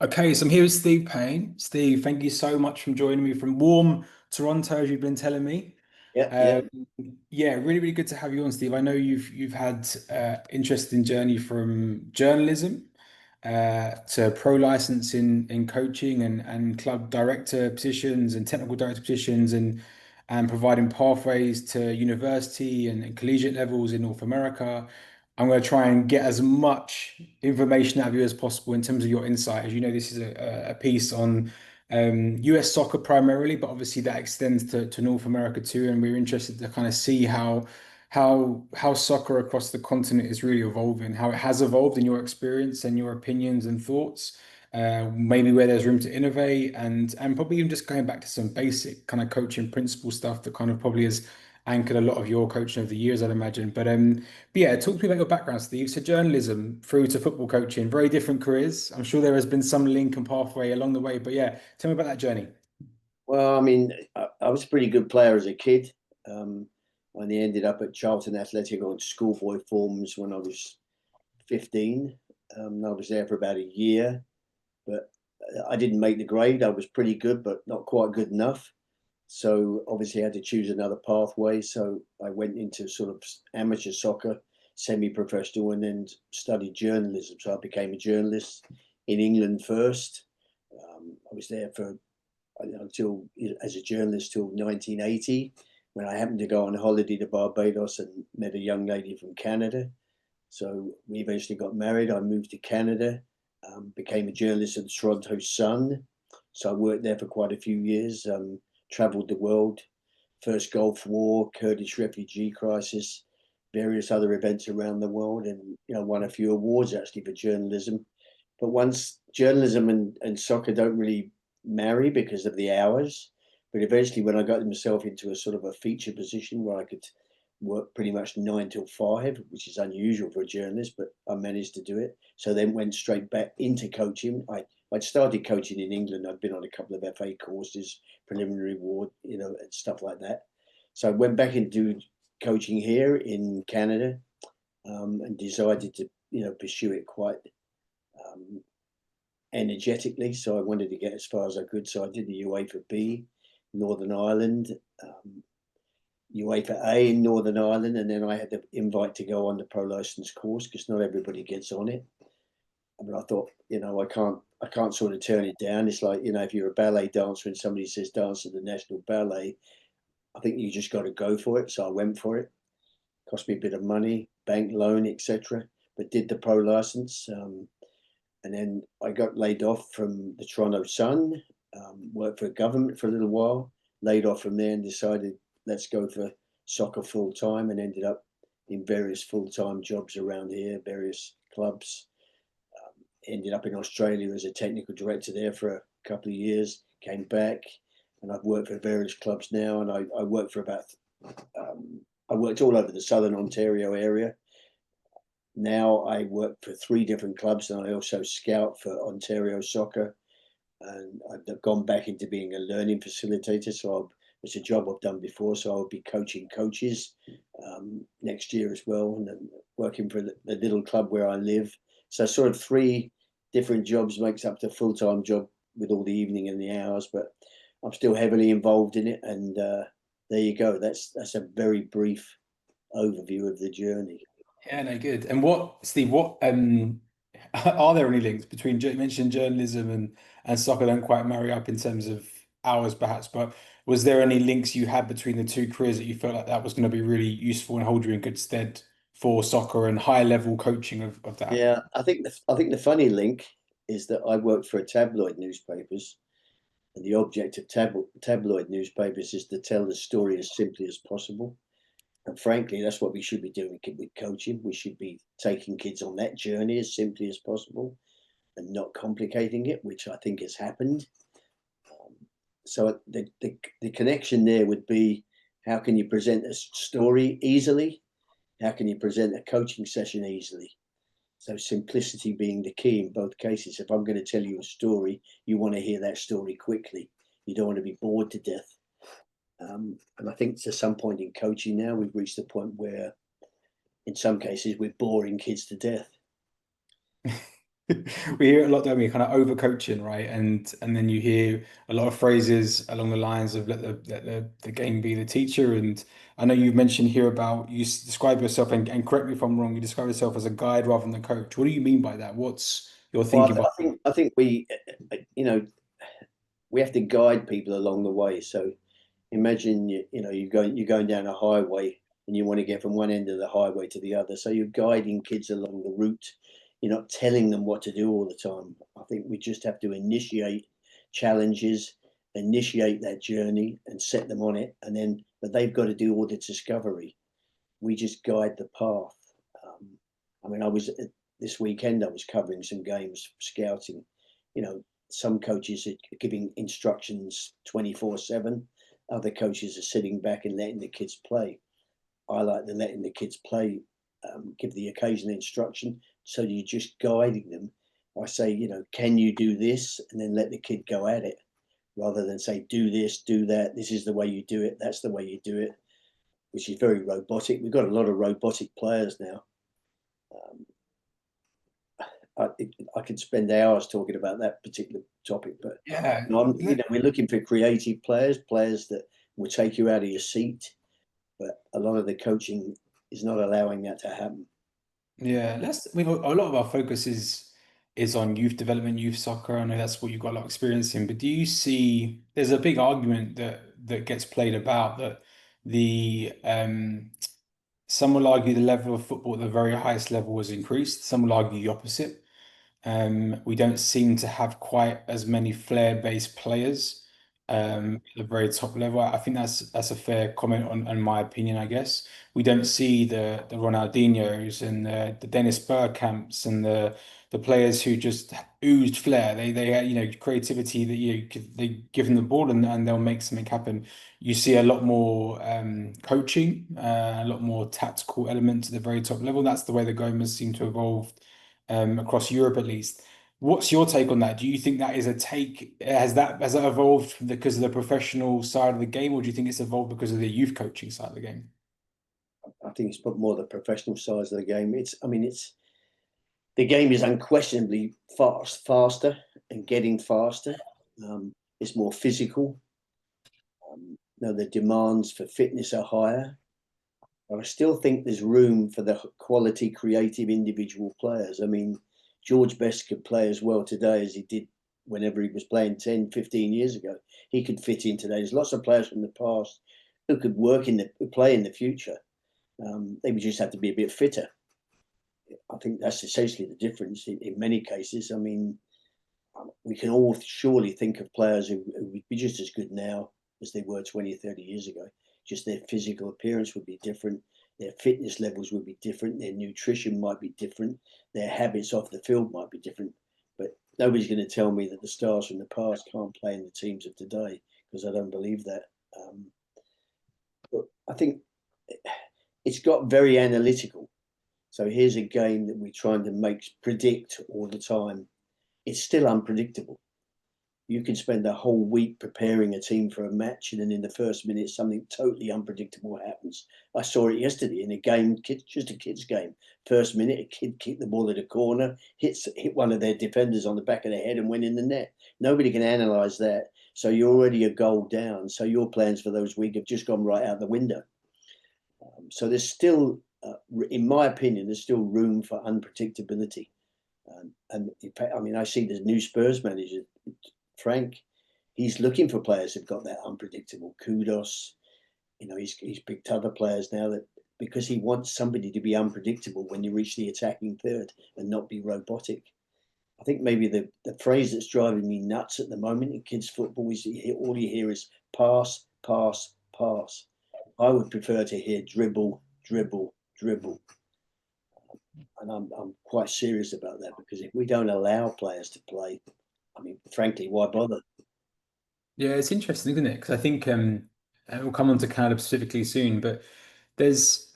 Okay, so I'm here with Steve Payne. Steve, thank you so much for joining me from warm Toronto, as you've been telling me. Yeah, yeah. Um, yeah, really, really good to have you on, Steve. I know you've had interesting journey from journalism to pro license in coaching and club director positions and technical director positions and providing pathways to university and collegiate levels in North America. I'm going to try and get as much information out of you as possible in terms of your insight. As you know, this is a piece on US soccer primarily, but obviously that extends to North America too. And we're interested to kind of see how soccer across the continent is really evolving, how it has evolved in your experience and your opinions and thoughts. Maybe where there's room to innovate and probably even just going back to some basic kind of coaching principle stuff that kind of probably has anchored a lot of your coaching over the years, I'd imagine. But yeah, talk to me about your background, Steve. So journalism through to football coaching, very different careers. I'm sure there has been some link and pathway along the way, but yeah, tell me about that journey. Well, I mean, I was a pretty good player as a kid. Um, I only ended up at Charlton Athletic on schoolboy forms when I was 15. I was there for about a year, but I didn't make the grade. I was pretty good, but not quite good enough. So obviously, I had to choose another pathway. So I went into sort of amateur soccer, semi-professional, and then studied journalism. So I became a journalist in England first. I was there for until as a journalist till 1980 when I happened to go on holiday to Barbados and met a young lady from Canada. So we eventually got married. I moved to Canada, became a journalist at the Toronto Sun. So I worked there for quite a few years, traveled the world, first Gulf War, Kurdish refugee crisis, various other events around the world, and won a few awards actually for journalism. But once journalism and soccer don't really marry because of the hours, but eventually when I got myself into a sort of a feature position where I could work pretty much 9 till 5, which is unusual for a journalist, but I managed to do it. So then went straight back into coaching. I'd started coaching in England. I'd been on a couple of FA courses, preliminary award, and stuff like that. So I went back into coaching here in Canada, and decided to, pursue it quite um, energetically. So I wanted to get as far as I could. So I did the UEFA B, Northern Ireland, um, UEFA A in Northern Ireland, and then I had the invite to go on the pro license course because not everybody gets on it. I mean, I thought, I can't sort of turn it down. It's like, if you're a ballet dancer and somebody says dance at the National Ballet, I think you just got to go for it. So I went for it. Cost me a bit of money, bank loan, etc. But did the pro license, and then I got laid off from the Toronto Sun. Worked for a government for a little while. Laid off from there and decided let's go for soccer full time, and ended up in various full time jobs around here, various clubs. Ended up in Australia as a technical director there for a couple of years. Came back, and I've worked for various clubs now, and I work for about I worked all over the Southern Ontario area. Now I work for 3 different clubs, and I also scout for Ontario Soccer. And I've gone back into being a learning facilitator. So it's a job I've done before. So I'll be coaching coaches next year as well, and then working for the little club where I live. So sort of 3 different jobs makes up the full time job with all the evening and the hours. But I'm still heavily involved in it. And there you go. That's a very brief overview of the journey. Yeah, no, good. And what, Steve, what are there any links between you mentioned journalism and soccer don't quite marry up in terms of hours perhaps, but was there any links you had between the two careers that you felt like that was going to be really useful and hold you in good stead for soccer and high level coaching of that? Yeah, I think the funny link is that I worked for a tabloid newspapers, and the object of tabloid newspapers is to tell the story as simply as possible. And frankly, that's what we should be doing with coaching. We should be taking kids on that journey as simply as possible and not complicating it, which I think has happened. Um, so the connection there would be, how can you present a story easily? How can you present a coaching session easily? So simplicity being the key in both cases. If I'm going to tell you a story, you want to hear that story quickly. You don't want to be bored to death. And I think to some point in coaching now, we've reached a point where, in some cases, we're boring kids to death. We hear it a lot, don't we? Kind of overcoaching, right? And then you hear a lot of phrases along the lines of let the game be the teacher. And I know you mentioned here about describe yourself, and correct me if I'm wrong, you describe yourself as a guide rather than a coach. What do you mean by that? What's your Well, thinking behind? I think we, you know, we have to guide people along the way. So imagine you're going down a highway and you want to get from one end of the highway to the other. So you're guiding kids along the route. You're not telling them what to do all the time. I think we just have to initiate challenges, initiate that journey, and set them on it. And then, but they've got to do all the discovery. We just guide the path. Um, I mean, I was this weekend. I was covering some games, scouting. You know, some coaches are giving instructions 24/7. Other coaches are sitting back and letting the kids play. I like the letting the kids play, give the occasional instruction. So you're just guiding them. I say, can you do this, and then let the kid go at it, rather than say, do this, do that. This is the way you do it. That's the way you do it, which is very robotic. We've got a lot of robotic players now. Um, I, I could spend hours talking about that particular topic, but Yeah, we're looking for creative players, players that will take you out of your seat. But a lot of the coaching is not allowing that to happen. yeah. A lot of our focus is on youth development, youth soccer. I know that's what you've got a lot of experience in. But do you see there's a big argument that gets played about that the some will argue the level of football at the very highest level was increased. Some will argue the opposite. We don't seem to have quite as many flair-based players at the very top level. I think that's a fair comment on my opinion, I guess. We don't see the Ronaldinhos and the Dennis Bergkamps and the players who just oozed flair. They creativity that they give them the ball and they'll make something happen. You see a lot more coaching, a lot more tactical elements at the very top level. That's the way the game has seemed to evolve across Europe at least. What's your take on that? Do you think that is a take? Has that evolved because of the professional side of the game, or do you think it's evolved because of the youth coaching side of the game? I think it's put more the professional sides of the game. It's the game is unquestionably faster and getting faster. It's more physical. The demands for fitness are higher. But I still think there's room for the quality, creative individual players. I mean, George Best could play as well today as he did whenever he was playing 10, 15 years ago. He could fit in today. There's lots of players from the past who could play in the future. They would just have to be a bit fitter. I think that's essentially the difference in many cases. I mean, we can all surely think of players who would be just as good now as they were 20 or 30 years ago. Just their physical appearance would be different. Their fitness levels would be different. Their nutrition might be different. Their habits off the field might be different. But nobody's going to tell me that the stars from the past can't play in the teams of today, because I don't believe that. But I think it's got very analytical. So here's a game that we're trying to make predict all the time. It's still unpredictable. You can spend a whole week preparing a team for a match, and then in the first minute, something totally unpredictable happens. I saw it yesterday in a game, just a kids' game. First minute, a kid kicked the ball at a corner, hit one of their defenders on the back of the head, and went in the net. Nobody can analyse that. So you're already a goal down. So your plans for those week have just gone right out the window. So there's still, in my opinion, there's still room for unpredictability. And in fact, I mean, I see the new Spurs manager, Frank. He's looking for players who've got that unpredictable kudos. He's picked other players now that because he wants somebody to be unpredictable when you reach the attacking third and not be robotic. I think maybe the phrase that's driving me nuts at the moment in kids' football is all you hear is pass, pass, pass. I would prefer to hear dribble, dribble, dribble. And I'm quite serious about that, because if we don't allow players to play, I mean, frankly, why bother? Yeah, it's interesting, isn't it? Because I think we'll come on to Canada specifically soon, but there's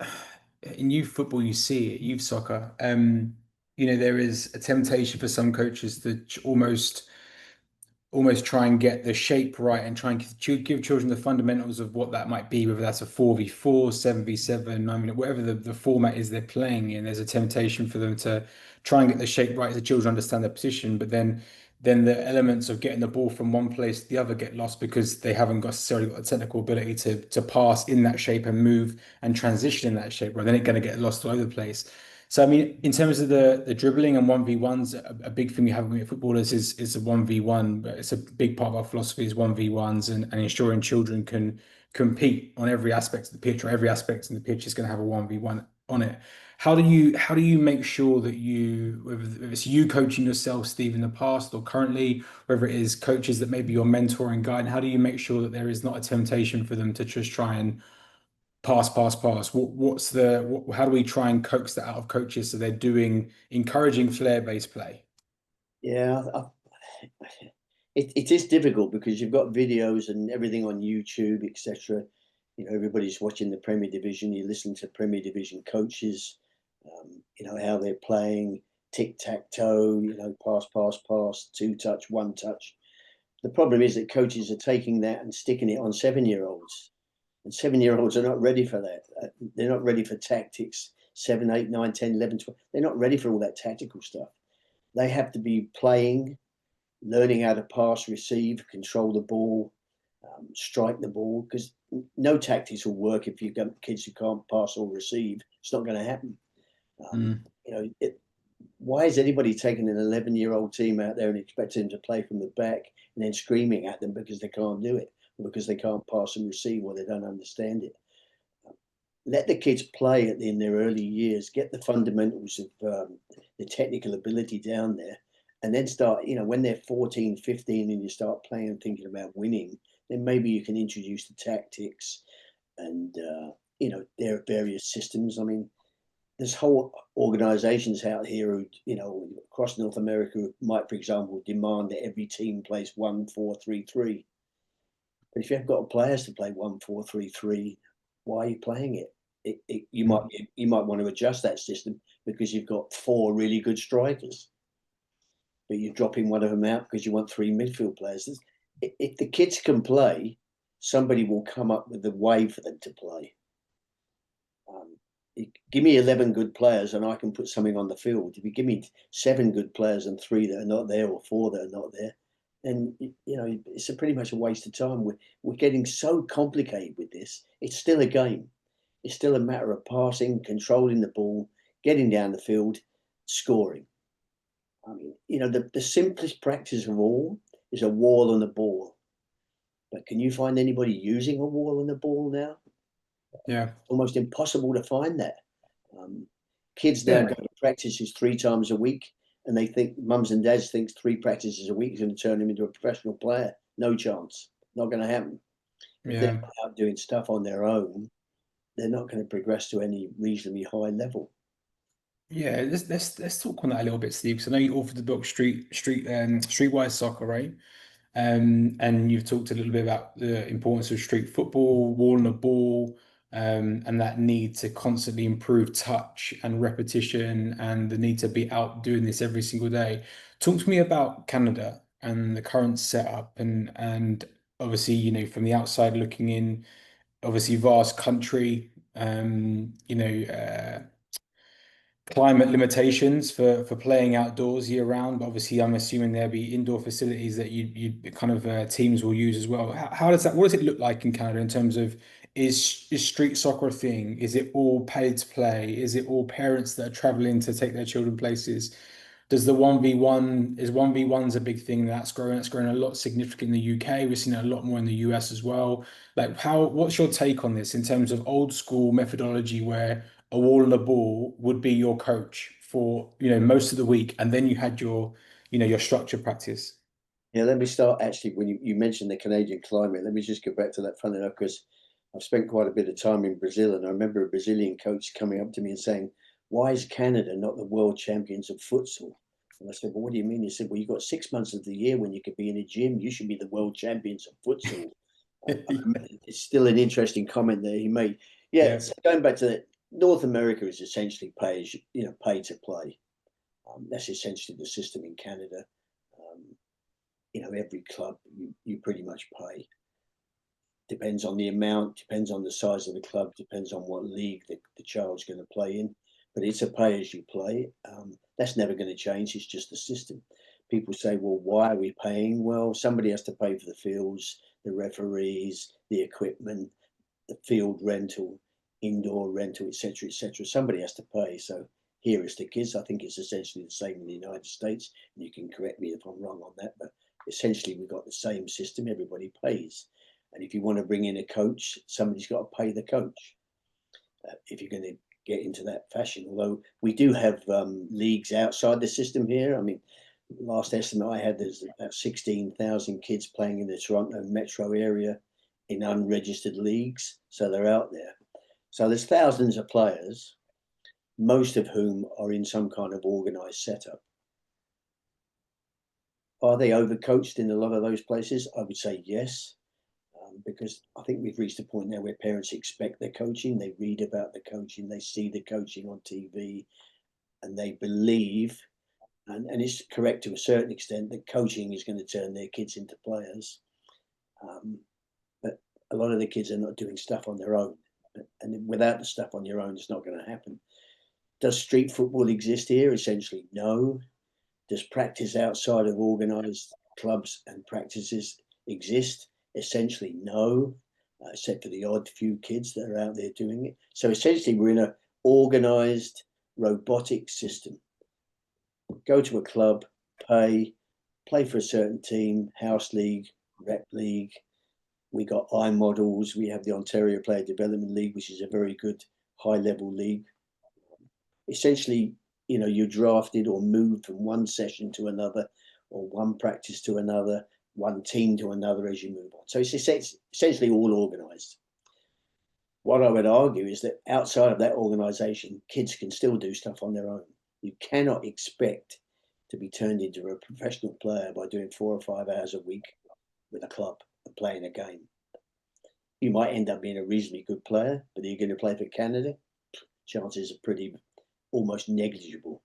in youth football you see it, youth soccer. There is a temptation for some coaches to almost almost try and get the shape right and try and give children the fundamentals of what that might be, whether that's a 4v4, 7v7, I mean, whatever the format is they're playing in, there's a temptation for them to try and get the shape right as the children understand their position, but then the elements of getting the ball from one place to the other get lost because they haven't necessarily got the technical ability to pass in that shape and move and transition in that shape, right? Then it's going to get lost all over the place. So I mean, in terms of the dribbling and 1v1s, a big thing we have with footballers is a 1v1, but it's a big part of our philosophy is 1v1s and ensuring children can compete on every aspect of the pitch, or every aspect in the pitch is going to have a 1v1 on it. How do you make sure that whether it's you coaching yourself, Steve, in the past or currently, whether it is coaches that maybe you're mentoring, guide, how do you make sure that there is not a temptation for them to just try and pass, pass, pass? How do we try and coax that out of coaches so they're encouraging flair-based play? Yeah, it is difficult because you've got videos and everything on YouTube, etc. You know, everybody's watching the Premier Division. You listen to Premier Division coaches, you know, how they're playing tic-tac-toe, you know, pass, pass, pass, two touch, one touch. The problem is that coaches are taking that and sticking it on 7-year-olds, and 7-year-olds are not ready for that. They're not ready for tactics. 7, 8, 9, 10, 11, 12. They're not ready for all that tactical stuff. They have to be playing, learning how to pass, receive, control the ball, strike the ball, because no tactics will work if you've got kids who can't pass or receive. It's not going to happen. Mm, You know, why is anybody taking an 11-year-old team out there and expecting them to play from the back and then screaming at them because they can't do it, or because they can't pass and receive, or they don't understand it? Let the kids play in their early years, get the fundamentals of the technical ability down there, and then start, you know, when they're 14, 15, and you start playing and thinking about winning, then maybe you can introduce the tactics and, you know, there are various systems. I mean, there's whole organizations out here who, you know, across North America who might, for example, demand that every team plays 1-4-3-3. But if you haven't got players to play 1-4-3-3, why are you playing it? You might mm. want to adjust that system because you've got four really good strikers, but you're dropping one of them out because you want three midfield players. If the kids can play, somebody will come up with a way for them to play. Um, Give me 11 good players and I can put something on the field. If you give me 7 good players and 3 that are not there, or 4 that are not there, then, you know, it's pretty much a waste of time. We're getting so complicated with this. It's still a game. It's still a matter of passing, controlling the ball, getting down the field, scoring. I mean, you know, the simplest practice of all is a wall and a ball. But can you find anybody using a wall and a ball now? Yeah. Almost impossible to find that. Um, Kids now Yeah. go to practices 3 times a week, and they think mums and dads think 3 practices a week is going to turn them into a professional player. No chance. Not going to happen. If they're Yeah. out doing stuff on their own, they're not going to progress to any reasonably high level. Yeah, let's talk on that a little bit, Steve. Because I know you authored the book Streetwise Soccer, right? And you've talked a little bit about the importance of street football, wall and the ball, and that need to constantly improve touch and repetition, and the need to be out doing this every single day. Talk to me about Canada and the current setup, and obviously, from the outside looking in, obviously vast country, climate limitations for playing outdoors year round, but obviously I'm assuming there'll be indoor facilities that you kind of teams will use as well. How does that, what does it look like in Canada in terms of is street soccer a thing? Is it all paid to play? Is it all parents that are traveling to take their children places? Does the 1v1 is 1v1's a big thing that's growing a lot significant in the UK. We've seen it a lot more in the US as well. Like what's your take on this in terms of old school methodology where a wall and a ball would be your coach for, most of the week, and then you had your structure practice. Yeah, let me start actually when you mentioned the Canadian climate. Let me just go back to that funny enough because I've spent quite a bit of time in Brazil, and I remember a Brazilian coach coming up to me and saying, "Why is Canada not the world champions of futsal?" And I said, "Well, what do you mean?" He said, "Well, you've got 6 months of the year when you could be in a gym. You should be the world champions of futsal." It's still an interesting comment there he made. Yeah, Yeah. so going back to that, North America is essentially pay to play. That's essentially the system in Canada. Um, every club you pretty much pay. Depends on the amount, depends on the size of the club, depends on what league the child's going to play in. But it's a pay as you play. That's never going to change. It's just the system. People say, well, why are we paying? Well, somebody has to pay for the fields, the referees, the equipment, the field rental, indoor rental, etc., etc. Somebody has to pay. So here is the kids. I think it's essentially the same in the United States. And you can correct me if I'm wrong on that, but essentially we've got the same system. Everybody pays. And if you want to bring in a coach, somebody's got to pay the coach. If you're going to get into that fashion, although we do have leagues outside the system here. I mean, last estimate I had, there's about 16,000 kids playing in the Toronto metro area in unregistered leagues. So they're out there. So there's thousands of players, most of whom are in some kind of organized setup. Are they overcoached in a lot of those places? I would say yes. Because I think we've reached a point now where parents expect their coaching, they read about the coaching, they see the coaching on TV, and they believe, and it's correct to a certain extent, that coaching is going to turn their kids into players. But a lot of the kids are not doing stuff on their own. And without the stuff on your own, it's not going to happen. Does street football exist here? Essentially, no. Does practice outside of organised clubs and practices exist? Essentially, no, except for the odd few kids that are out there doing it. So essentially, we're in an organised robotic system. Go to a club, pay, play for a certain team, house league, rep league. We got iModels. We have the Ontario Player Development League, which is a very good high-level league. Essentially, you're drafted or moved from one session to another, or one practice to another, one team to another as you move on. So it's essentially all organised. What I would argue is that outside of that organisation, kids can still do stuff on their own. You cannot expect to be turned into a professional player by doing 4 or 5 hours a week with a club and playing a game. You might end up being a reasonably good player, but are you going to play for Canada? Chances are pretty almost negligible.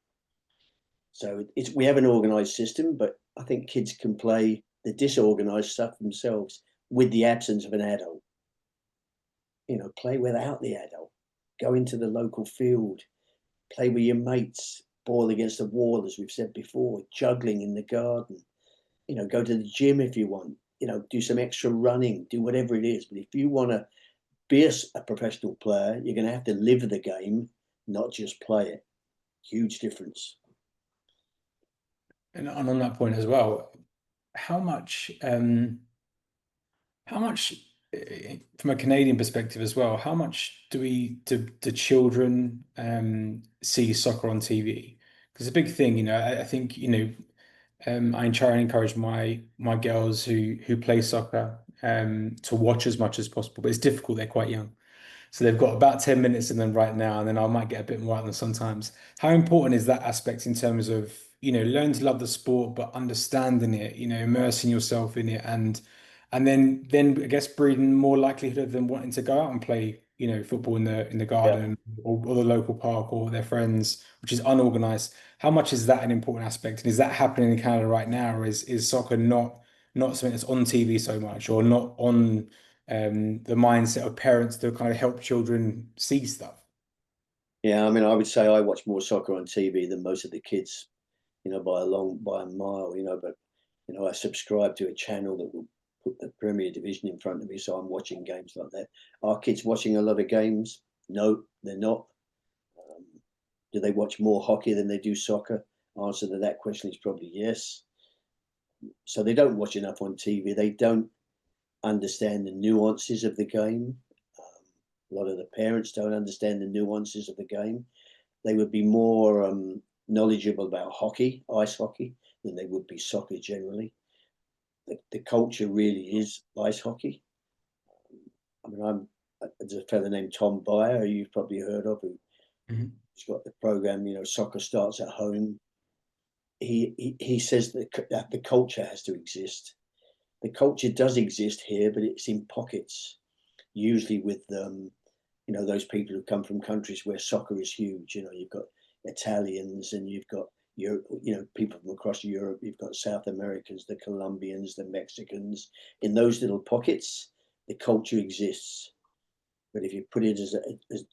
So we have an organised system, but I think kids can play the disorganised stuff themselves with the absence of an adult. Play without the adult. Go into the local field, play with your mates, ball against the wall, as we've said before, juggling in the garden. Go to the gym if you want. Do some extra running, do whatever it is. But if you want to be a professional player, you're going to have to live the game, not just play it. Huge difference. And on that point as well, how much, um, how much, from a Canadian perspective as well, how much do children see soccer on TV? Because it's a big thing, I think, I try and encourage my girls who play soccer to watch as much as possible, but it's difficult. They're quite young. So they've got about 10 minutes in them right now, and then I might get a bit more out of them sometimes. How important is that aspect in terms of, learn to love the sport, but understanding it, immersing yourself in it and then I guess breeding more likelihood of them wanting to go out and play, football in the Yeah. garden or the local park or their friends, which is unorganized. How much is that an important aspect? And is that happening in Canada right now, or is soccer not something that's on TV so much, or not on the mindset of parents to kind of help children see stuff? Yeah, I mean, I would say I watch more soccer on TV than most of the kids, by a mile, but I subscribe to a channel that will put the Premier Division in front of me, so I'm watching games like that. Are kids watching a lot of games? No, they're not. Um, do they watch more hockey than they do soccer? Answer to that question is probably yes. So they don't watch enough on TV. They don't understand the nuances of the game. A lot of the parents don't understand the nuances of the game. They would be more knowledgeable about hockey, ice hockey, than they would be soccer generally. The culture really is ice hockey. I mean, there's a fellow named Tom Byer, who you've probably heard of, Mhm. who's got the program, Soccer Starts at Home. He says that the culture has to exist. The culture does exist here, but it's in pockets, usually with those people who come from countries where soccer is huge. You've got Italians and you've got people from across Europe. You've got South Americans, the Colombians, the Mexicans. In those little pockets, the culture exists. But if you put it as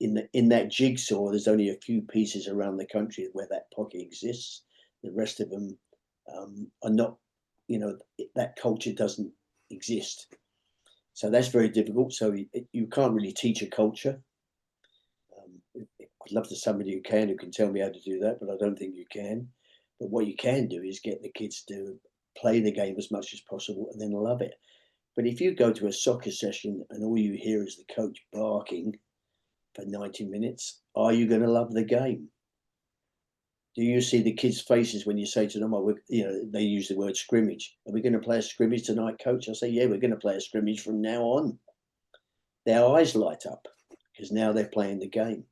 in that jigsaw, there's only a few pieces around the country where that pocket exists. The rest of them are not. That culture doesn't exist. So that's very difficult. So you can't really teach a culture. I'd love to somebody who can tell me how to do that, but I don't think you can. But what you can do is get the kids to play the game as much as possible and then love it. But if you go to a soccer session and all you hear is the coach barking for 90 minutes, are you going to love the game? Do you see the kids' faces when you say to them, "Oh, they use the word scrimmage. Are we going to play a scrimmage tonight, coach?" I say, "Yeah, we're going to play a scrimmage from now on." Their eyes light up because now they're playing the game.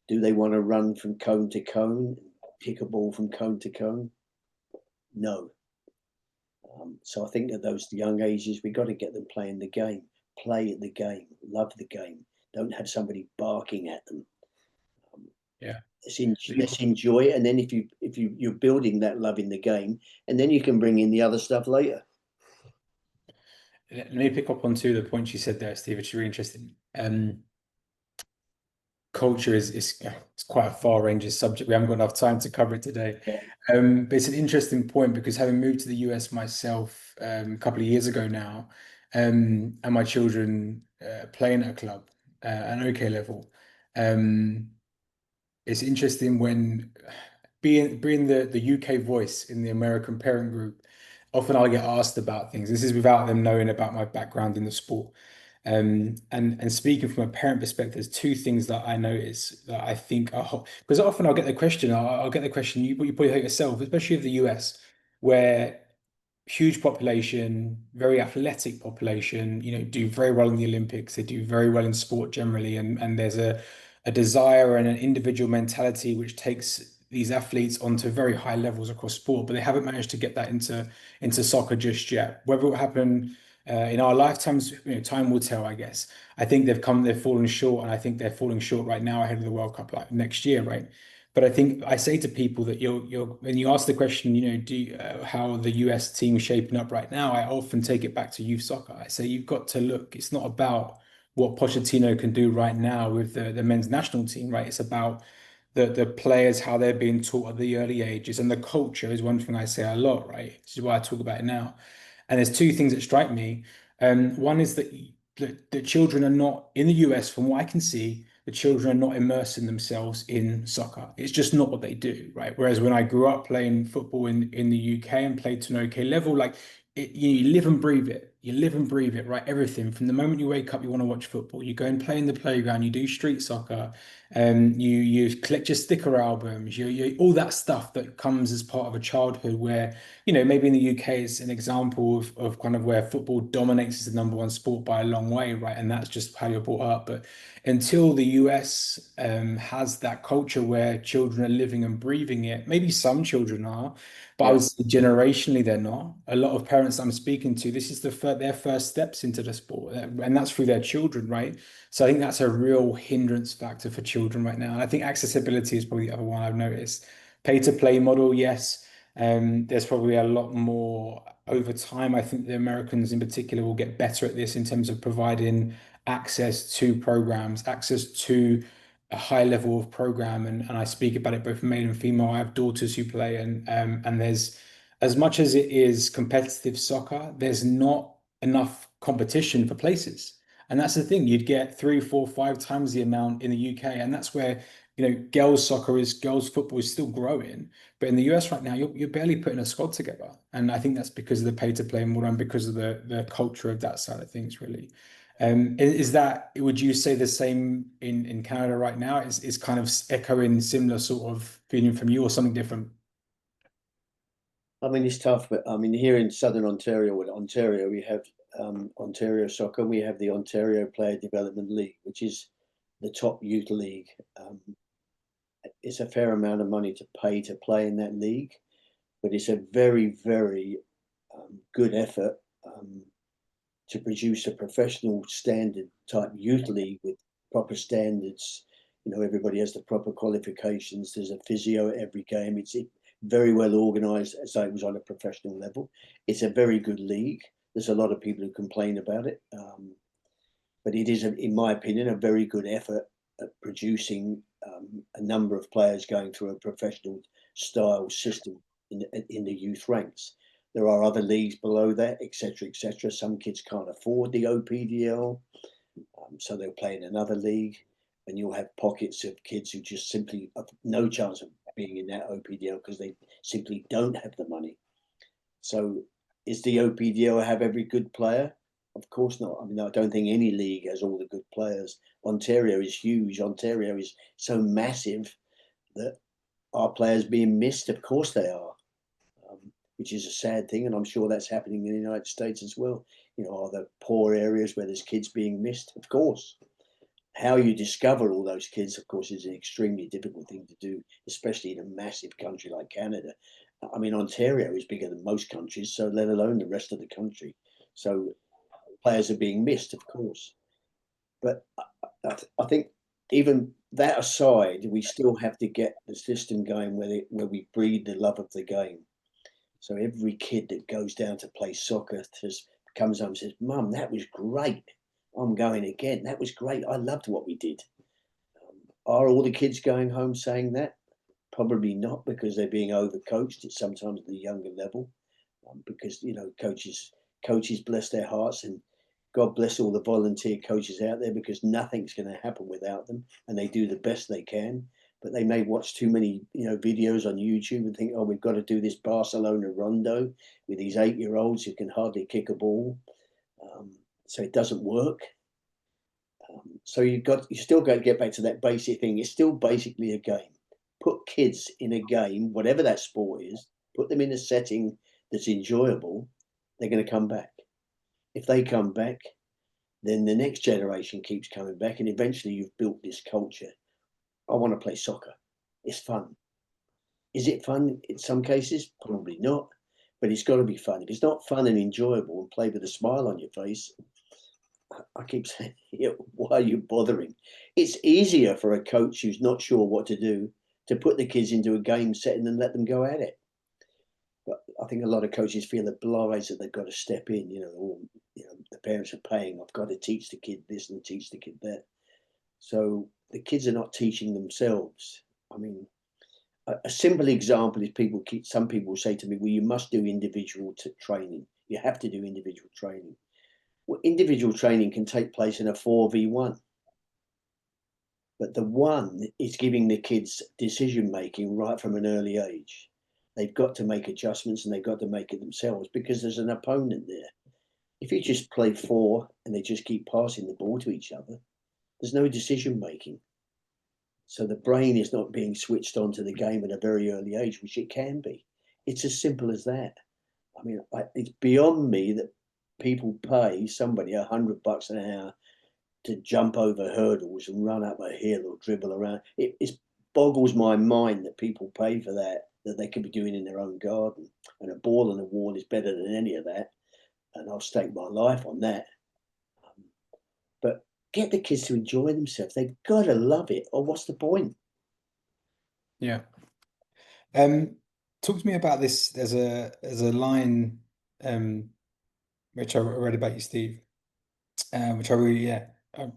Do they want to run from cone to cone, kick a ball from cone to cone? No. So I think at those young ages, we've got to get them playing the game. Play the game. Love the game. Don't have somebody barking at them. Yeah. Let's enjoy it, and then you're building that love in the game, and then you can bring in the other stuff later. Let me pick up on two of the points you said there, Steve, which is really interesting. Culture is it's quite a far ranging subject. We haven't got enough time to cover it today. Yeah, But it's an interesting point because having moved to the US myself a couple of years ago now, and my children playing at a club at an OK level, um, it's interesting when being the UK voice in the American parent group, often I'll get asked about things. This is without them knowing about my background in the sport. And speaking from a parent perspective, there's two things that I notice that I think are because often I'll get the question, I'll get the question, you probably heard yourself, especially of the US, where huge population, very athletic population, do very well in the Olympics. They do very well in sport generally. And there's a desire and an individual mentality which takes these athletes onto very high levels across sport, but they haven't managed to get that into soccer just yet. Whether it will happen in our lifetimes, time will tell, I guess. I think they've fallen short, and I think they're falling short right now ahead of the World Cup like next year, right? But I think I say to people that when you ask the question, how the US team is shaping up right now, I often take it back to youth soccer. I say you've got to look. It's not about what Pochettino can do right now with the men's national team, right? It's about the players, how they're being taught at the early ages, and the culture is one thing I say a lot, right? This is why I talk about it now. And there's two things that strike me. One is that the children are not in the US, from what I can see, the children are not immersing themselves in soccer. It's just not what they do, right? Whereas when I grew up playing football in the UK and played to an OK level, like you live and breathe it. You live and breathe it, right? Everything from the moment you wake up, you want to watch football. You go and play in the playground. You do street soccer. You collect your sticker albums. You all that stuff that comes as part of a childhood where maybe in the UK it's an example of kind of where football dominates as the number one sport by a long way, right? And that's just how you're brought up. But until the US has that culture where children are living and breathing it, maybe some children are, but I yeah. would say generationally they're not. A lot of parents I'm speaking to, this is their first steps into the sport, and that's through their children, right? So I think that's a real hindrance factor for children right now. And I think accessibility is probably the other one I've noticed. Pay to play model, yes. There's probably a lot more over time. I think the Americans in particular will get better at this in terms of providing access to programs, access to a high level of program. And I speak about it both male and female. I have daughters who play, and there's as much as it is competitive soccer, there's not enough competition for places. And that's the thing. You'd get three, four, five times the amount in the UK. And that's where, girls football is still growing. But in the US right now, you're barely putting a squad together. And I think that's because of the pay to play model and because of the culture of that side of things, really. Would you say the same in Canada right now? Is kind of echoing similar sort of feeling from you or something different? I mean, it's tough, but I mean, here in Southern Ontario, with Ontario, we have Ontario Soccer. We have the Ontario Player Development League, which is the top youth league. It's a fair amount of money to pay to play in that league, but it's a very, very good effort to produce a professional standard type youth league with proper standards. Everybody has the proper qualifications. There's a physio at every game. very well organised as though it was on a professional level. It's a very good league. There's a lot of people who complain about it, but it is, in my opinion, a very good effort at producing a number of players going through a professional style system in the youth ranks. There are other leagues below that, etc., etc. Some kids can't afford the OPDL, so they'll play in another league, and you'll have pockets of kids who just simply have no chance of being in that OPDL because they simply don't have the money. So, is the OPDL have every good player? Of course not. I mean, I don't think any league has all the good players. Ontario is huge. Ontario is so massive that our players being missed. Of course they are, which is a sad thing, and I'm sure that's happening in the United States as well. You know, are there poor areas where there's kids being missed? Of course. How you discover all those kids, of course, is an extremely difficult thing to do, especially in a massive country like Canada. I mean, Ontario is bigger than most countries, so let alone the rest of the country. So players are being missed, of course. But I think even that aside, we still have to get the system going where we breed the love of the game. So every kid that goes down to play soccer comes home and says, "Mum, that was great. I'm going again. That was great. I loved what we did." Are all the kids going home saying that? Probably not, because they're being overcoached at sometimes the younger level. Because coaches bless their hearts, and God bless all the volunteer coaches out there, because nothing's going to happen without them, and they do the best they can. But they may watch too many videos on YouTube and think, oh, we've got to do this Barcelona rondo with these 8-year-olds who can hardly kick a ball, so it doesn't work. So you still got to get back to that basic thing. It's still basically a game. Put kids in a game, whatever that sport is, put them in a setting that's enjoyable, they're going to come back. If they come back, then the next generation keeps coming back, and eventually you've built this culture. I want to play soccer. It's fun. Is it fun in some cases? Probably not, but it's got to be fun. If it's not fun and enjoyable and play with a smile on your face, I keep saying, why are you bothering? It's easier for a coach who's not sure what to do to put the kids into a game setting and let them go at it. But I think a lot of coaches feel obliged that they've got to step in, or the parents are paying, I've got to teach the kid this and teach the kid that. So the kids are not teaching themselves. I mean, a simple example is some people say to me, well, you must do individual training. You have to do individual training. Well, individual training can take place in a 4v1, but the one is giving the kids decision making right from an early age. They've got to make adjustments, and they've got to make it themselves, because there's an opponent there. If you just play four and they just keep passing the ball to each other, there's no decision making. So the brain is not being switched on to the game at a very early age, which it can be. It's as simple as that. I mean, it's beyond me that people pay somebody $100 an hour to jump over hurdles and run up a hill or dribble around. It boggles my mind that people pay for that they could be doing in their own garden. And a ball on the wall is better than any of that. And I'll stake my life on that. But get the kids to enjoy themselves. They've got to love it, or what's the point? Yeah. Um, Talk to me about this. There's a line which I read about you, Steve, which I really, yeah. I think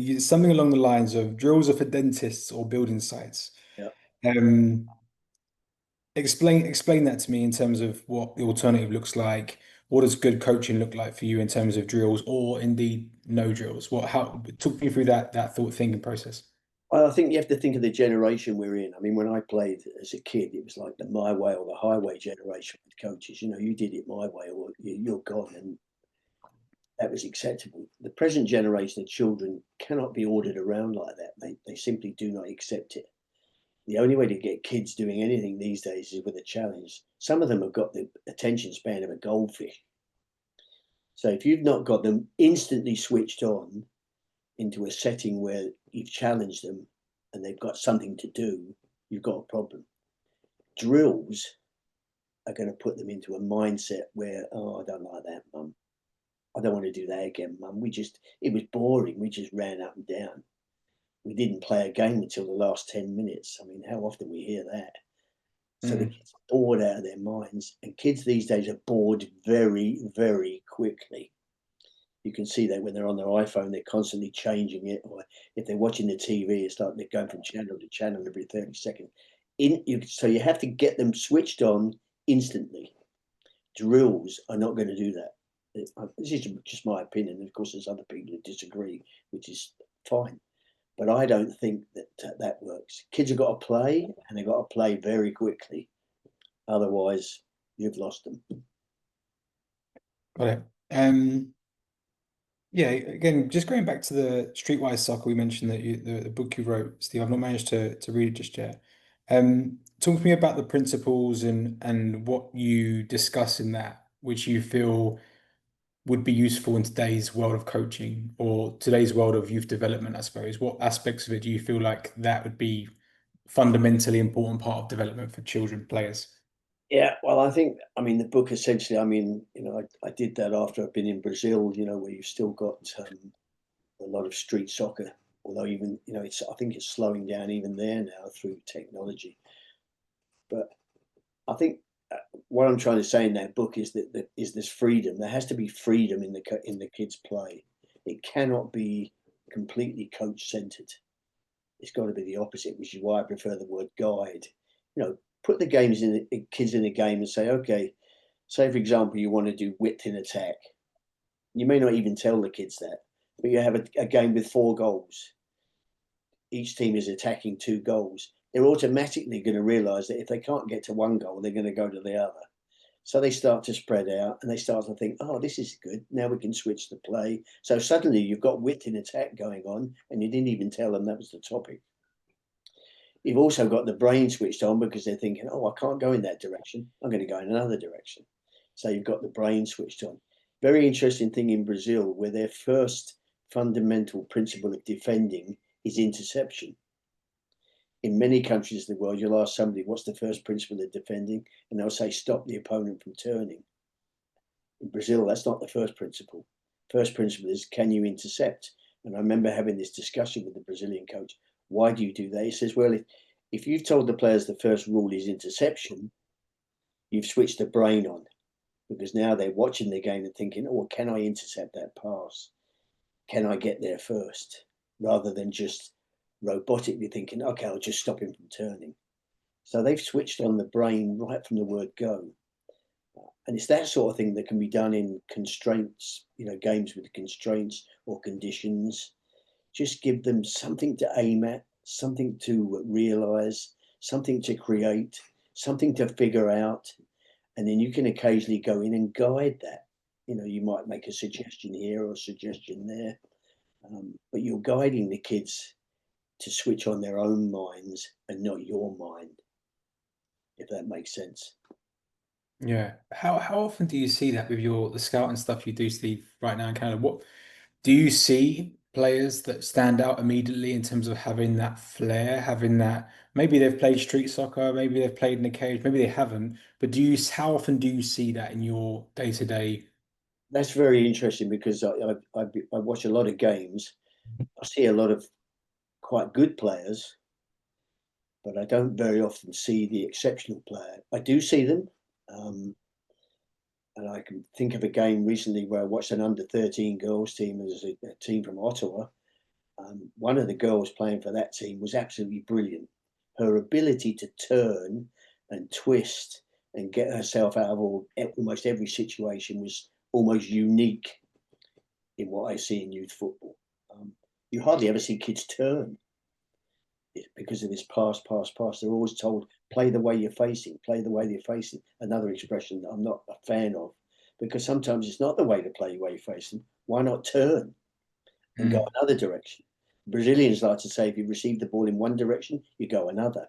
it's something along the lines of drills are for dentists or building sites. Yeah. Um, explain that to me in terms of what the alternative looks like. What does good coaching look like for you in terms of drills, or indeed no drills? How talk me through that thought thinking process. I think you have to think of the generation we're in. I mean, when I played as a kid, it was like the my way or the highway generation with coaches. You did it my way or you're gone, and that was acceptable. The present generation of children cannot be ordered around like that. They simply do not accept it. The only way to get kids doing anything these days is with a challenge. Some of them have got the attention span of a goldfish. So if you've not got them instantly switched on into a setting where you've challenged them and they've got something to do, you've got a problem. Drills are going to put them into a mindset where, oh, I don't like that, mum. I don't want to do that again, mum. It was boring. We just ran up and down. We didn't play a game until the last 10 minutes. I mean, how often we hear that? So the Mm. kids are bored out of their minds, and kids these days are bored very, very quickly. You can see that when they're on their iPhone, they're constantly changing it, or if they're watching the TV, it's like they're going from channel to channel every 30 seconds. So you have to get them switched on instantly. Drills are not going to do that. This is just my opinion. Of course, there's other people who disagree, which is fine. But I don't think that that works. Kids have got to play, and they've got to play very quickly. Otherwise, you've lost them. Got it. Yeah, again, just going back to the Streetwise Soccer, we mentioned that the book you wrote, Steve. I've not managed to read it just yet. Talk to me about the principles and what you discuss in that, which you feel would be useful in today's world of coaching or today's world of youth development, I suppose. What aspects of it do you feel like that would be fundamentally important part of development for children players? Yeah, well, I mean, the book essentially, I did that after I've been in Brazil, where you've still got a lot of street soccer, although even, I think it's slowing down even there now through technology. But I think what I'm trying to say in that book is that is this freedom. There has to be freedom in the kids' play. It cannot be completely coach centered. It's got to be the opposite, which is why I prefer the word guide. Put the kids in a game and say, okay, say for example, you want to do width in attack. You may not even tell the kids that, but you have a game with 4 goals. Each team is attacking 2 goals. They're automatically going to realize that if they can't get to 1 goal, they're going to go to the other. So they start to spread out and they start to think, oh, this is good. Now we can switch the play. So suddenly you've got width in attack going on and you didn't even tell them that was the topic. You've also got the brain switched on because they're thinking, oh, I can't go in that direction. I'm going to go in another direction. So you've got the brain switched on. Very interesting thing in Brazil where their first fundamental principle of defending is interception. In many countries of the world, you'll ask somebody, what's the first principle of defending? And they'll say, stop the opponent from turning. In Brazil, that's not the first principle. First principle is, can you intercept? And I remember having this discussion with the Brazilian coach. Why do you do that? He says, well, if you've told the players the first rule is interception, you've switched the brain on because now they're watching the game and thinking, oh, well, can I intercept that pass? Can I get there first? Rather than just robotically thinking, okay, I'll just stop him from turning. So they've switched on the brain right from the word go. And it's that sort of thing that can be done in constraints, games with constraints or conditions. Just give them something to aim at, something to realize, something to create, something to figure out. And then you can occasionally go in and guide that. You might make a suggestion here or a suggestion there, but you're guiding the kids to switch on their own minds and not your mind, if that makes sense. Yeah. How often do you see that with the scouting stuff you do, Steve, right now in Canada? What do you see players that stand out immediately in terms of having that flair, having that maybe they've played street soccer, maybe they've played in a cage, maybe they haven't, but how often do you see that in your day-to-day? That's very interesting because I watch a lot of games. I see a lot of quite good players, but I don't very often see the exceptional player. I do see them, um, and I can think of a game recently where I watched an under 13 girls team as a team from Ottawa. One of the girls playing for that team was absolutely brilliant. Her ability to turn and twist and get herself out of almost every situation was almost unique in what I see in youth football. You hardly ever see kids turn because of this pass, pass, pass. They're always told, play the way you're facing, play the way you're facing. Another expression that I'm not a fan of because sometimes it's not the way to play the way you're facing. Why not turn and go Mm. another direction? Brazilians like to say if you receive the ball in one direction, you go another.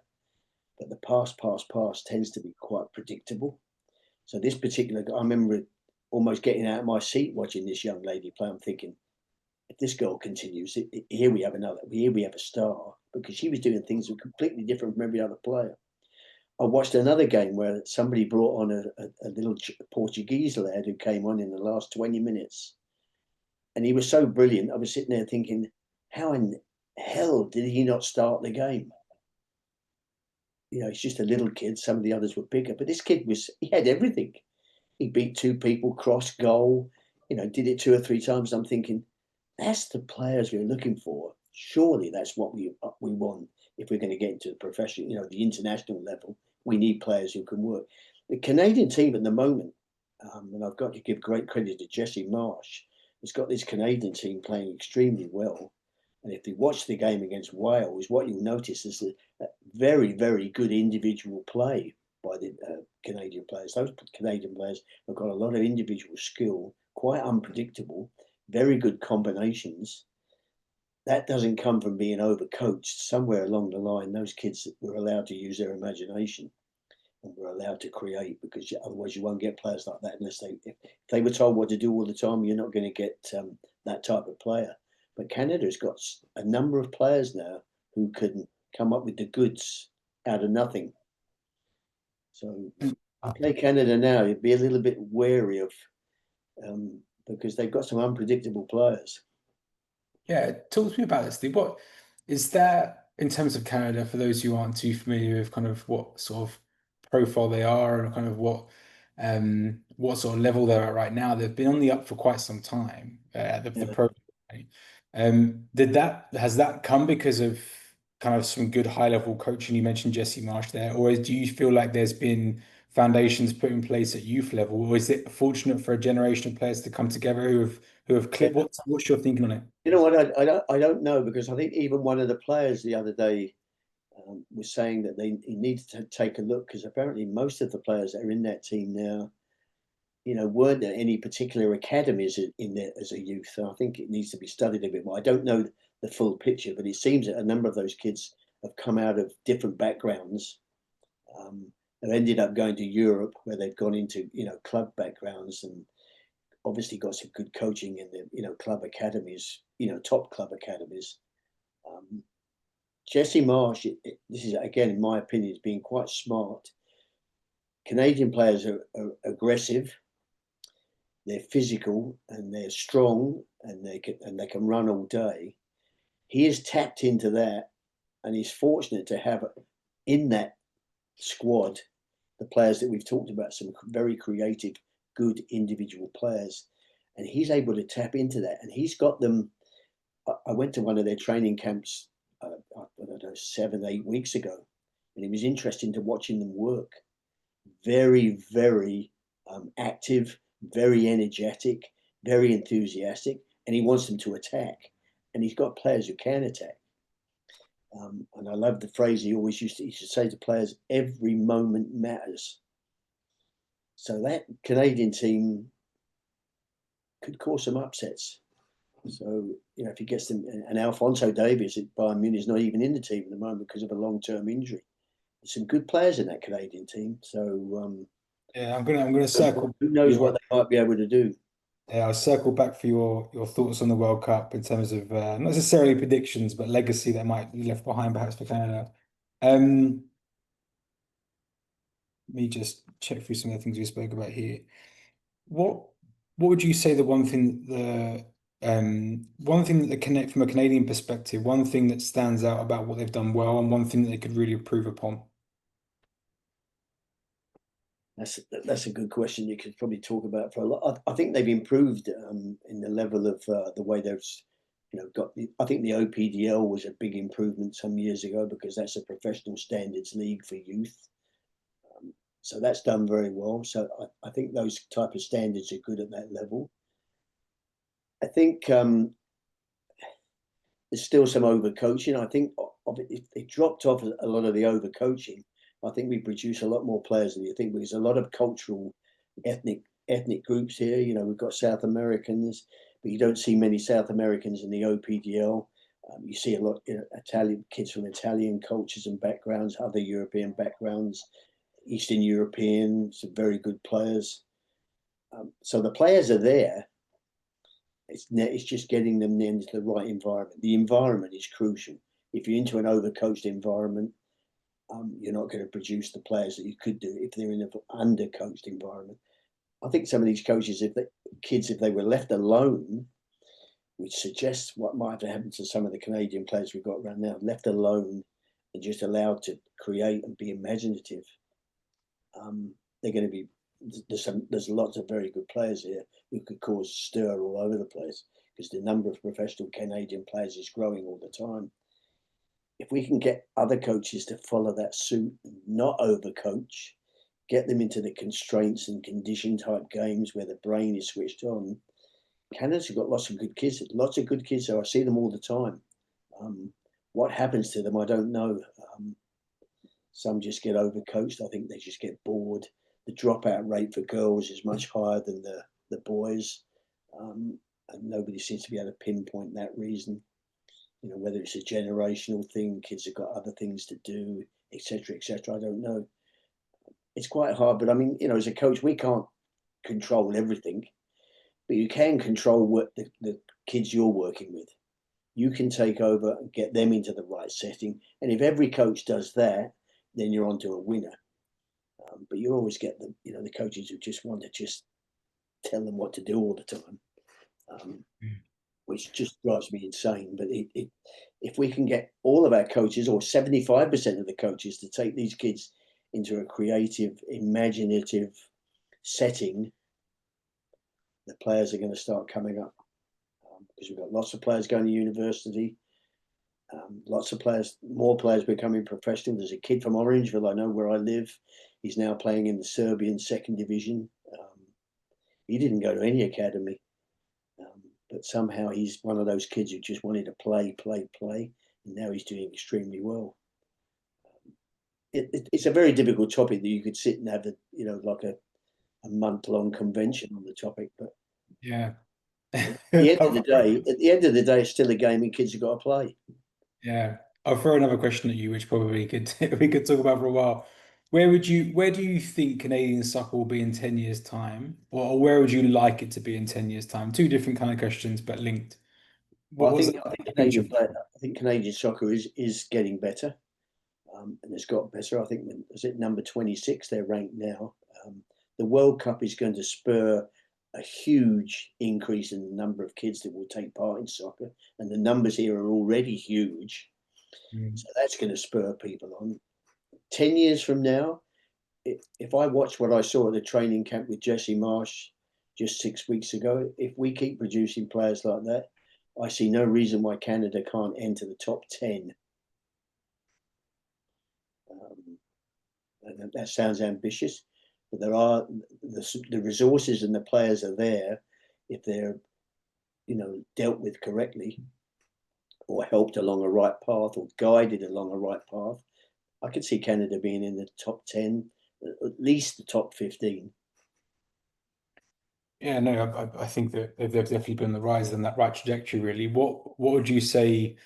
But the pass, pass, pass tends to be quite predictable. So this particular, I remember almost getting out of my seat watching this young lady play. I'm thinking, if this girl continues, here we have a star because she was doing things that were completely different from every other player. I watched another game where somebody brought on a little Portuguese lad who came on in the last 20 minutes. And he was so brilliant. I was sitting there thinking, how in hell did he not start the game? he's just a little kid. Some of the others were bigger, but this kid he had everything. He beat two people, cross goal, did it two or three times. I'm thinking, that's the players we're looking for. Surely that's what we want if we're going to get into the professional, the international level. We need players who can work. The Canadian team at the moment, and I've got to give great credit to Jesse Marsh, has got this Canadian team playing extremely well. And if you watch the game against Wales, what you'll notice is a very, very good individual play by the Canadian players. Those Canadian players have got a lot of individual skill, quite unpredictable, very good combinations. That doesn't come from being overcoached. Somewhere along the line, those kids were allowed to use their imagination and were allowed to create, because otherwise you won't get players like that unless if they were told what to do all the time. You're not going to get that type of player. But Canada's got a number of players now who can come up with the goods out of nothing. So Mm. to play Canada now, you'd be a little bit wary of, because they've got some unpredictable players. Yeah, talk to me about this, Steve. What is that in terms of Canada, for those who aren't too familiar with kind of what sort of profile they are and kind of what sort of level they're at right now? They've been on the up for quite some time, the Yeah. pro. Has that come because of kind of some good high level coaching? You mentioned Jesse Marsh there, or do you feel like there's been foundations put in place at youth level, or is it fortunate for a generation of players to come together who have clicked? What's your thinking on it? You know what? I don't know, because I think even one of the players the other day was saying that he needed to take a look, because apparently most of the players that are in that team now, weren't at any particular academies in there as a youth. So I think it needs to be studied a bit more. I don't know the full picture, but it seems that a number of those kids have come out of different backgrounds. Have ended up going to Europe, where they've gone into club backgrounds, and obviously got some good coaching in the club academies, top club academies. Um, Jesse Marsh, this is again, in my opinion, is being quite smart. Canadian players are aggressive, they're physical, and they're strong, and they can run all day. He has tapped into that, and he's fortunate to have in that squad the players that we've talked about, some very creative, good individual players, and he's able to tap into that, and he's got them. I went to one of their training camps, I don't know, 7, 8 weeks ago, and it was interesting to watching them work. Very, very active, very energetic, very enthusiastic, and he wants them to attack. And he's got players who can attack. And I love the phrase he always used to say to players: "Every moment matters." So that Canadian team could cause some upsets. So if he gets them, and Alphonso Davies at Bayern Munich is not even in the team at the moment because of a long-term injury. There's some good players in that Canadian team. So Yeah, I'm gonna circle. who knows what they might be able to do. Yeah, I'll circle back for your thoughts on the World Cup in terms of not necessarily predictions, but legacy that might be left behind perhaps for Canada. Um, Let me just check through some of the things we spoke about here. What what would you say the one thing that the connect from a Canadian perspective, one thing that stands out about what they've done well, and one thing that they could really improve upon? That's a good question. You could probably talk about for a lot. I think they've improved in the level of the way they've, got. I think the OPDL was a big improvement some years ago, because that's a professional standards league for youth. So that's done very well. So I think those type of standards are good at that level. I think there's still some overcoaching. I think it dropped off a lot of the overcoaching. I think we produce a lot more players than you think, because a lot of cultural, ethnic groups here. We've got South Americans, but you don't see many South Americans in the OPDL. You see a lot, Italian kids from Italian cultures and backgrounds, other European backgrounds, Eastern European, some very good players. So the players are there. It's just getting them into the right environment. The environment is crucial. If you're into an overcoached environment, you're not going to produce the players that you could do if they're in an undercoached environment. I think some of these coaches, if they were left alone, which suggests what might have happened to some of the Canadian players we've got around now, left alone and just allowed to create and be imaginative, they're going to be there's lots of very good players here who could cause stir all over the place because the number of professional Canadian players is growing all the time. If we can get other coaches to follow that suit and not overcoach, get them into the constraints and condition type games where the brain is switched on, Canada's got lots of good kids. Lots of good kids. So I see them all the time. Um, what happens to them, I don't know. Some just get overcoached. I think they just get bored. The dropout rate for girls is much higher than the boys, and nobody seems to be able to pinpoint that reason. Whether it's a generational thing, kids have got other things to do, etc., etc. I don't know. It's quite hard, but I mean, as a coach, we can't control everything, but you can control what the kids you're working with. You can take over and get them into the right setting, and if every coach does that, then you're onto a winner. But you always get the coaches who just want to just tell them what to do all the time, um, which just drives me insane. But if we can get all of our coaches, or 75% of the coaches, to take these kids into a creative, imaginative setting, the players are going to start coming up, because we've got lots of players going to university, lots of players, more players becoming professional. There's a kid from Orangeville, I know where I live. He's now playing in the Serbian second division. He didn't go to any academy, but somehow he's one of those kids who just wanted to play, play, play, and now he's doing extremely well. It's a very difficult topic that you could sit and have like a month-long convention on the topic, but Yeah. at the end of the day, it's still a game and kids have got to play. Yeah. I'll throw another question at you, which probably could we could talk about for a while. Where do you think Canadian soccer will be in 10 years' time? Or where would you like it to be in 10 years' time? Two different kind of questions, but linked. Well, What's the future? I think Canadian soccer is getting better, and it's got better. I think is it number 26 they're ranked now. The World Cup is going to spur a huge increase in the number of kids that will take part in soccer, and the numbers here are already huge. Mm. So that's going to spur people on. 10 years from now, if I watch what I saw at the training camp with Jesse Marsh just 6 weeks ago, if we keep producing players like that, I see no reason why Canada can't enter the top 10. Um, and that sounds ambitious, but there are the resources and the players are there if they're dealt with correctly, or helped along a right path, or guided along a right path. I could see Canada being in the top 10, at least the top 15. Yeah, no, I think that they've definitely been on the rise and that right trajectory, really. What would you say,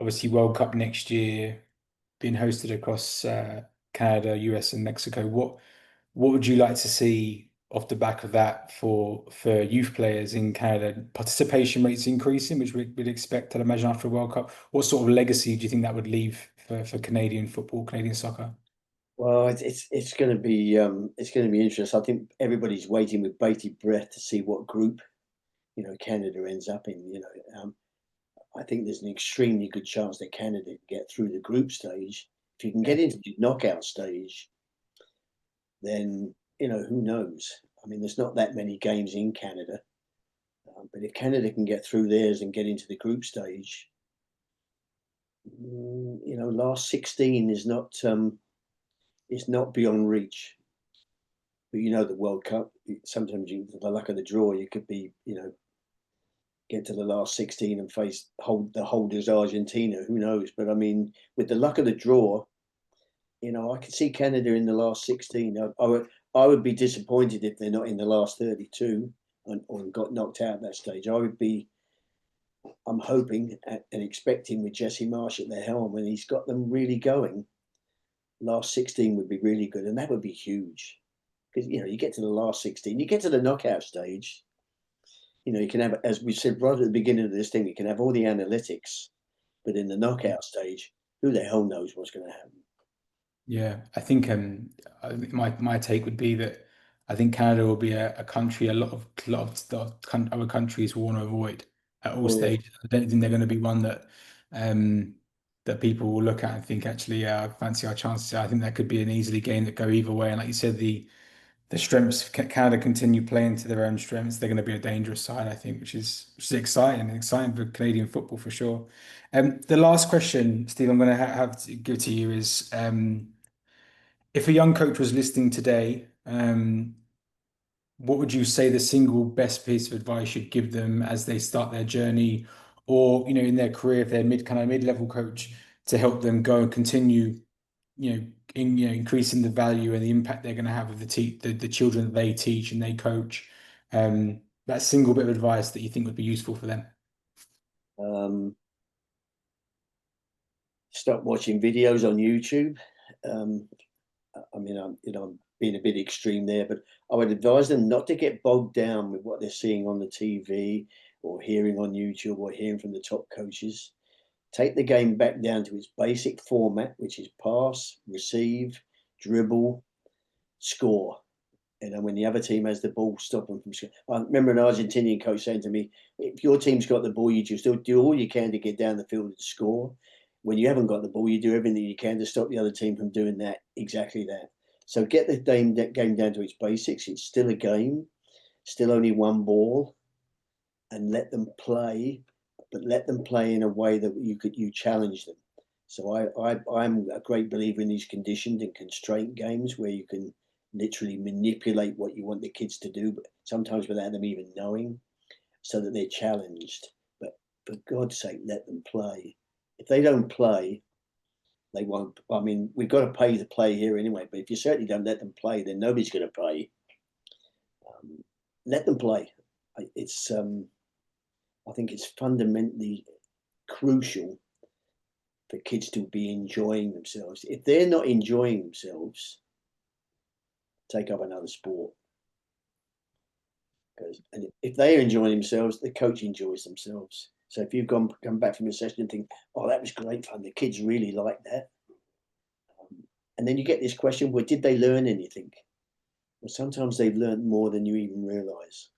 obviously World Cup next year being hosted across Canada, US, and Mexico, what would you like to see off the back of that for youth players in Canada? Participation rates increasing, which we'd expect, I'd imagine, after a World Cup. What sort of legacy do you think that would leave for Canadian football, Canadian soccer? Well, it's going to be interesting. I think everybody's waiting with bated breath to see what group Canada ends up in. I think there's an extremely good chance that Canada can get through the group stage. If you can Yeah. get into the knockout stage, then who knows? I mean, there's not that many games in Canada, but if Canada can get through theirs and get into the group stage, last 16 is not beyond reach. But the World Cup, sometimes the luck of the draw, you could be get to the last 16 and face the holders Argentina. Who knows? But I mean, with the luck of the draw, I could see Canada in the last 16. I would be disappointed if they're not in the last 32 or got knocked out at that stage. I'm hoping and expecting, with Jesse Marsh at the helm, when he's got them really going, last 16 would be really good, and that would be huge. Because you get to the last 16, you get to the knockout stage. You can have, as we said right at the beginning of this thing, you can have all the analytics, but in the knockout stage, who the hell knows what's going to happen? Yeah, I think my take would be that I think Canada will be a country a lot of other countries will want to avoid at all Oh yeah, stages. I don't think they're going to be one that that people will look at and think, actually, yeah, I fancy our chances. I think that could be an easily game that go either way. And like you said, the strengths Canada continue playing to their own strengths. They're going to be a dangerous side, I think, which is exciting for Canadian football for sure. The last question, Steve, I'm going to have to give to you is, if a young coach was listening today, what would you say the single best piece of advice you'd give them as they start their journey, or in their career, if they're mid-level coach, to help them go and continue, increasing the value and the impact they're going to have with the children that they teach and they coach. That single bit of advice that you think would be useful for them. Um, Stop watching videos on YouTube. Um, I mean, I'm being a bit extreme there, but I would advise them not to get bogged down with what they're seeing on the TV or hearing on YouTube or hearing from the top coaches. Take the game back down to its basic format, which is pass, receive, dribble, score. When the other team has the ball, stop them from scoring. I remember an Argentinian coach saying to me, if your team's got the ball, you just do all you can to get down the field and score. When you haven't got the ball, you do everything you can to stop the other team from doing that, exactly that. So get the game down to its basics. It's still a game, still only one ball, and let them play, but let them play in a way that you challenge them. So I'm a great believer in these conditioned and constraint games where you can literally manipulate what you want the kids to do, but sometimes without them even knowing, so that they're challenged. But for God's sake, let them play. If they don't play, they won't. I mean, we've got to pay to play here anyway. But if you certainly don't let them play, then nobody's going to play. Let them play. It's I think it's fundamentally crucial for kids to be enjoying themselves. If they're not enjoying themselves, take up another sport. And if they're enjoying themselves, the coach enjoys themselves. So if you've come back from a session and think, oh, that was great fun, the kids really like that. And then you get this question, well, did they learn anything? Well, sometimes they've learned more than you even realize.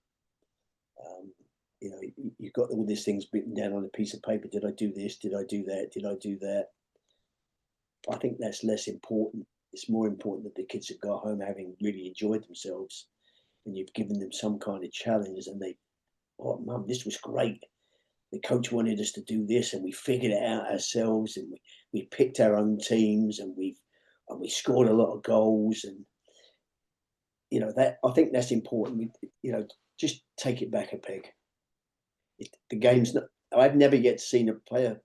Um, you've got all these things written down on a piece of paper. Did I do this? Did I do that? Did I do that? I think that's less important. It's more important that the kids have got home having really enjoyed themselves, and you've given them some kind of challenge, and they, oh, mum, this was great. The coach wanted us to do this, and we figured it out ourselves, and we picked our own teams, and we scored a lot of goals, and that I think that's important. Just take it back a peg. The game's not. I've never yet seen a player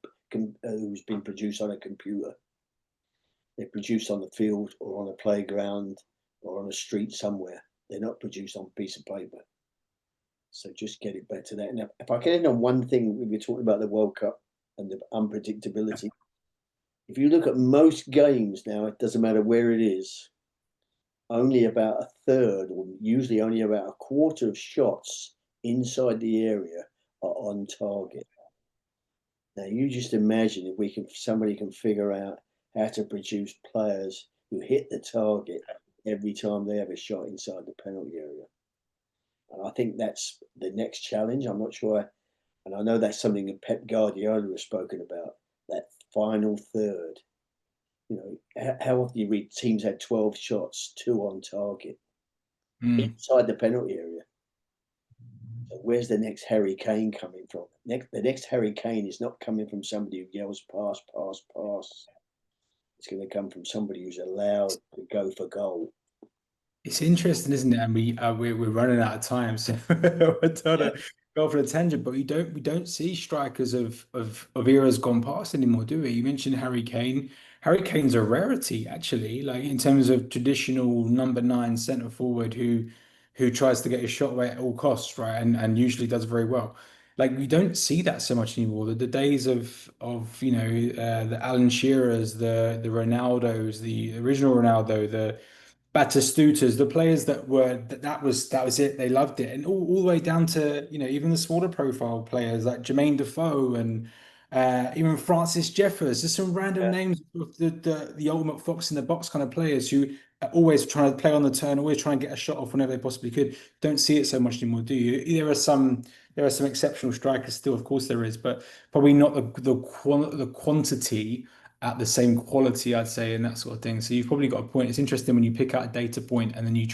who's been produced on a computer. They're produced on the field or on a playground or on a street somewhere. They're not produced on a piece of paper. So just get it back to that. Now, if I can end on one thing, we were talking about the World Cup and the unpredictability. If you look at most games now, it doesn't matter where it is, only about a third, or usually only about a quarter of shots inside the area are on target. Now you just imagine if somebody can figure out how to produce players who hit the target every time they have a shot inside the penalty area. And I think that's the next challenge. I'm not sure, and I know that's something that Pep Guardiola has spoken about, that final third. How often you read teams had 12 shots, 2 on target Mm. inside the penalty area. So where's the next Harry Kane coming from? The next Harry Kane is not coming from somebody who yells pass, pass, pass. It's going to come from somebody who's allowed to go for goal. It's interesting, isn't it? And we're running out of time, so we're trying Yeah. to go off on a tangent. But we don't see strikers of eras gone past anymore, do we? You mentioned Harry Kane. Harry Kane's a rarity, actually, like in terms of traditional number nine centre forward who tries to get his shot away at all costs, right? And usually does very well. Like we don't see that so much anymore. The days of the Alan Shearers, the Ronaldos, the original Ronaldo, the Batistutas, the players that was it. They loved it, and all the way down to even the smaller profile players like Jermaine Defoe and even Francis Jeffers. Just some random names of the ultimate fox in the box kind of players who always trying to play on the turn, always trying to get a shot off whenever they possibly could. Don't see it so much anymore, do you? There are some exceptional strikers still, of course there is, but probably not the quantity at the same quality, I'd say, and that sort of thing. So you've probably got a point. It's interesting when you pick out a data point and then you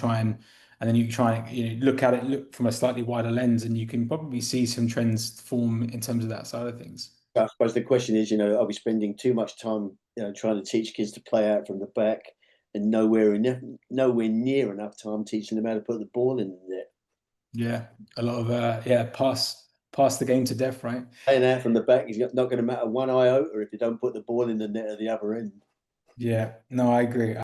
look at it look from a slightly wider lens, and you can probably see some trends form in terms of that side of things. I suppose the question is, are we spending too much time, trying to teach kids to play out from the back, and nowhere near enough time teaching them how to put the ball in the net? Yeah, a lot of pass the game to death, right? Playing out from the back is not going to matter one iota if you don't put the ball in the net at the other end. Yeah, no, I agree.